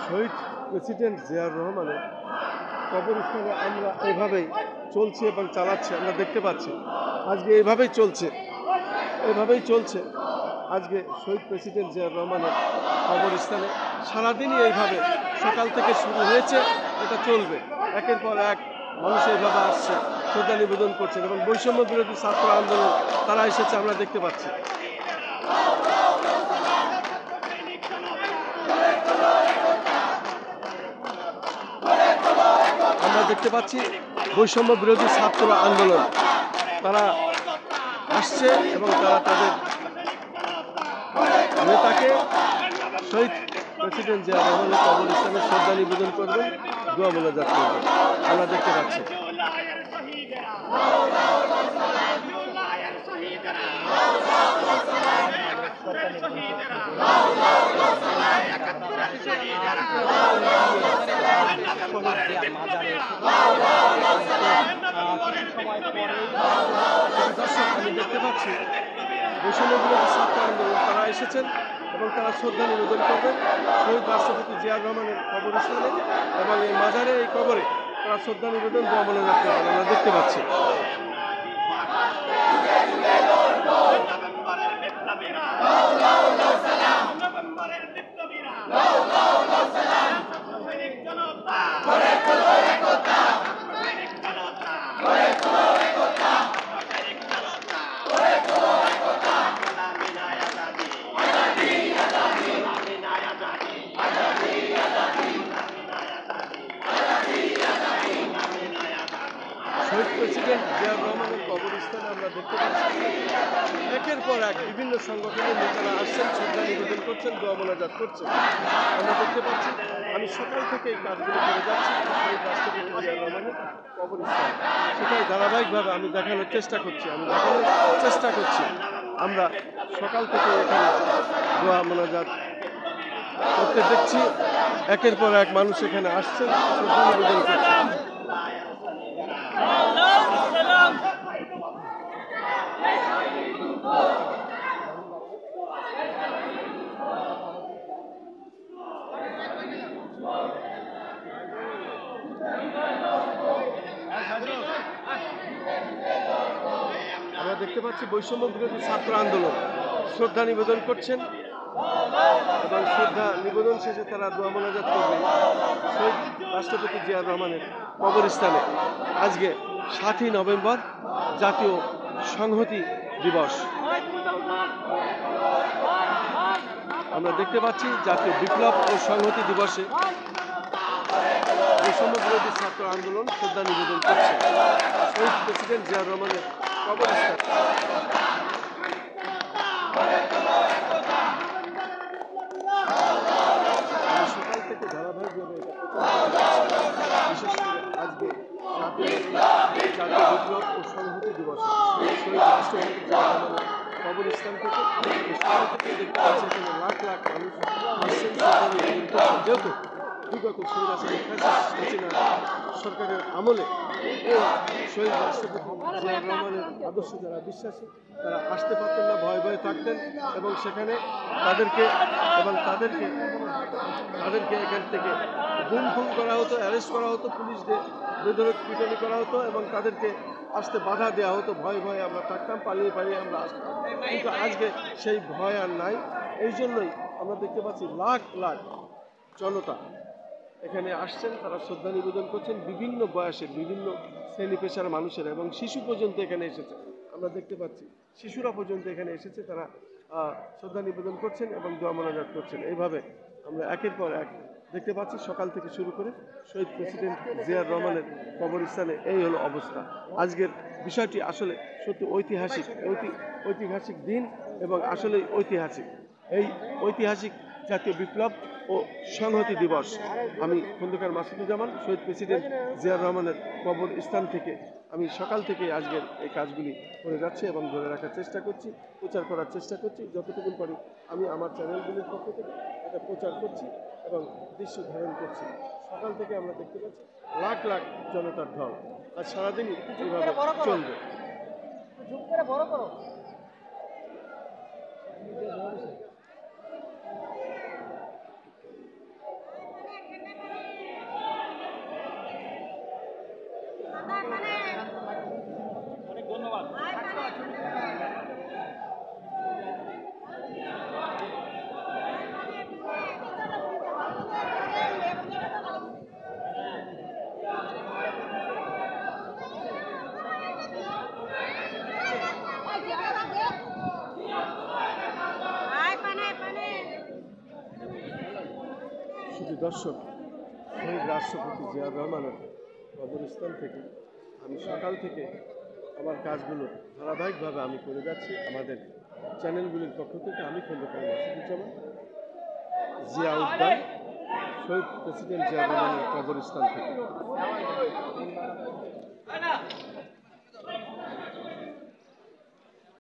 শহীদ president Ziaur রহমানের কবরস্থানে আমরা এভাবেই চলছি এবং চালাচ্ছি, আমরা দেখতে পাচ্ছি আজকে এভাবেই চলছে আজকে শহীদ প্রেসিডেন্ট জিয়াউর রহমানের কবরস্থানে সারাদিনই এইভাবে সকাল থেকে শুরু হয়েছে, এটা চলবে। একের পর এক মানুষ এইভাবে আসছে, শ্রদ্ধা নিবেদন করছেন এবং বৈষম্য বিরোধী ছাত্র আন্দোলন তারা এসেছে, আমরা দেখতে পাচ্ছি। আমরা দেখতে পাচ্ছি বৈষম্য বিরোধী ছাত্র আন্দোলন তারা আসছে এবং তারা তাদের নেতাকে শহীদ প্রেসিডেন্ট জিয়াউর রহমানের কবরস্থানে শ্রদ্ধা নিবেদন করবেন, দোয়া মোনাজাত করবেন, আমরা দেখতে পাচ্ছি। দর্শক, আমি দেখতে পাচ্ছি বৈষম্য বিরোধী ছাত্র আন্দোলন তারা এসেছেন এবং তারা শ্রদ্ধা নিবেদন করবেন শহীদ রাষ্ট্রপতি জিয়াউর রহমানের কবরস্থানে এবং এই মাজারে, এই কবরে তারা শ্রদ্ধা নিবেদন দোয়া মোনাজাত করবেন, আমরা দেখতে পাচ্ছি। শহীদ প্রেসিডেন্ট জিয়াউর রহমানের কবরস্থানে আমরা দেখতে পাচ্ছি একের পর এক বিভিন্ন সংগঠনের নেতারা আসছেন, শ্রদ্ধা নিবেদন করছেন, দোয়া মোনাজাত করছেন, আমরা দেখতে পাচ্ছি। আমি সকাল থেকে এই কাজগুলো করে যাচ্ছি শহীদ রাষ্ট্রপতি জিয়াউর রহমানের কবরস্থান, সেটাই ধারাবাহিকভাবে আমি দেখানোর চেষ্টা করছি। আমরা সকাল থেকে এখানে দোয়া মোনাজাত করতে দেখছি, একের পর এক মানুষ এখানে আসছেন, শ্রদ্ধা নিবেদন করছেন। আমরা দেখতে পাচ্ছি বৈষম্য বিরোধী ছাত্র আন্দোলন শ্রদ্ধা নিবেদন করছেন এবং শ্রদ্ধা নিবেদন শেষে তারা দোয়া মোনাজাত করবেন শহীদ রাষ্ট্রপতি জিয়াউর রহমানের কবরস্থানে। আজকে 7ই নভেম্বর জাতীয় সংহতি দিবস, আমরা দেখতে পাচ্ছি জাতীয় বিপ্লব ও সংহতি দিবসে বৈষম্য বিরোধী ছাত্র আন্দোলন শ্রদ্ধা নিবেদন করছে শহীদ প্রেসিডেন্ট জিয়াউর রহমানের কবরস্থান। সকাল থেকে ধারাবাহিকভাবে বিশেষ করে আজকে জাতীয় বিপ্লব ও সংহতি দিবসে শহীদ রাষ্ট্রপতি জিয়াউর রহমানের কবরস্থান থেকে দেখতে পাচ্ছি এখানে লাখ লাখ মানুষ আসছেন, যেহেতু বিগত শহীদ হাসিনা সরকারের আমলে এই শহীদ রাষ্ট্রপতি জিয়াউর রহমানের আদর্শ যারা বিশ্বাসী তারা আসতে পারতেন না, ভয়ে ভয়ে থাকতেন এবং সেখানে তাদেরকে এখান থেকে গুম করা হতো, অ্যারেস্ট করা হতো, পুলিশ দিয়ে বেধড়ক পিটানি করা হতো এবং তাদেরকে আসতে বাধা দেওয়া হতো। ভয়ে ভয়ে আমরা থাকতাম, পালিয়ে আমরা আসতাম, কিন্তু আজকে সেই ভয় আর নাই। এই জন্যই আমরা দেখতে পাচ্ছি লাখ লাখ জনতা এখানে আসছেন, তারা শ্রদ্ধা নিবেদন করছেন, বিভিন্ন বয়সের বিভিন্ন শ্রেণী পেশার মানুষেরা এবং শিশু পর্যন্ত এখানে এসেছে, আমরা দেখতে পাচ্ছি শিশুরা পর্যন্ত এখানে এসেছে, তারা শ্রদ্ধা নিবেদন করছেন এবং দোয়া মোনাজাত করছেন। এইভাবে আমরা একের পর এক দেখতে পাচ্ছি সকাল থেকে শুরু করে শহীদ প্রেসিডেন্ট জিয়াউর রহমানের কবরস্থানে এই হলো অবস্থা। আজকের বিষয়টি আসলে সত্যি ঐতিহাসিক দিন এবং আসলেই ঐতিহাসিক। এই ঐতিহাসিক জাতীয় বিপ্লব ও সংহতি দিবস আমি খন্দকার মাসুদুজ্জামান শহীদ প্রেসিডেন্ট জিয়াউর রহমানের কবরস্থান থেকে আমি সকাল থেকে আজকের এই কাজগুলি করে যাচ্ছি এবং ধরে রাখার চেষ্টা করছি, প্রচার করার চেষ্টা করছি, যতটুকু পারি আমি আমার চ্যানেলগুলির পক্ষ থেকে এটা প্রচার করছি এবং দৃশ্য ধারণ করছি। সকাল থেকে আমরা দেখতে পাচ্ছি লাখ লাখ জনতার ঢল, আর সারাদিনই এইভাবে চলবে। শুধু দর্শক, শহীদ রাষ্ট্রপতি জিয়াউর রহমানের কবরস্থান থেকে আমি সকাল থেকে আমার কাজগুলো ধারাবাহিকভাবে আমি করে যাচ্ছি। আমাদের চ্যানেলগুলির পক্ষ থেকে আমি খন্দকার মাসুদুজ্জামান, জিয়া উদ্যান, শহীদ প্রেসিডেন্ট জিয়াউর রহমানের কবরস্থান থেকে।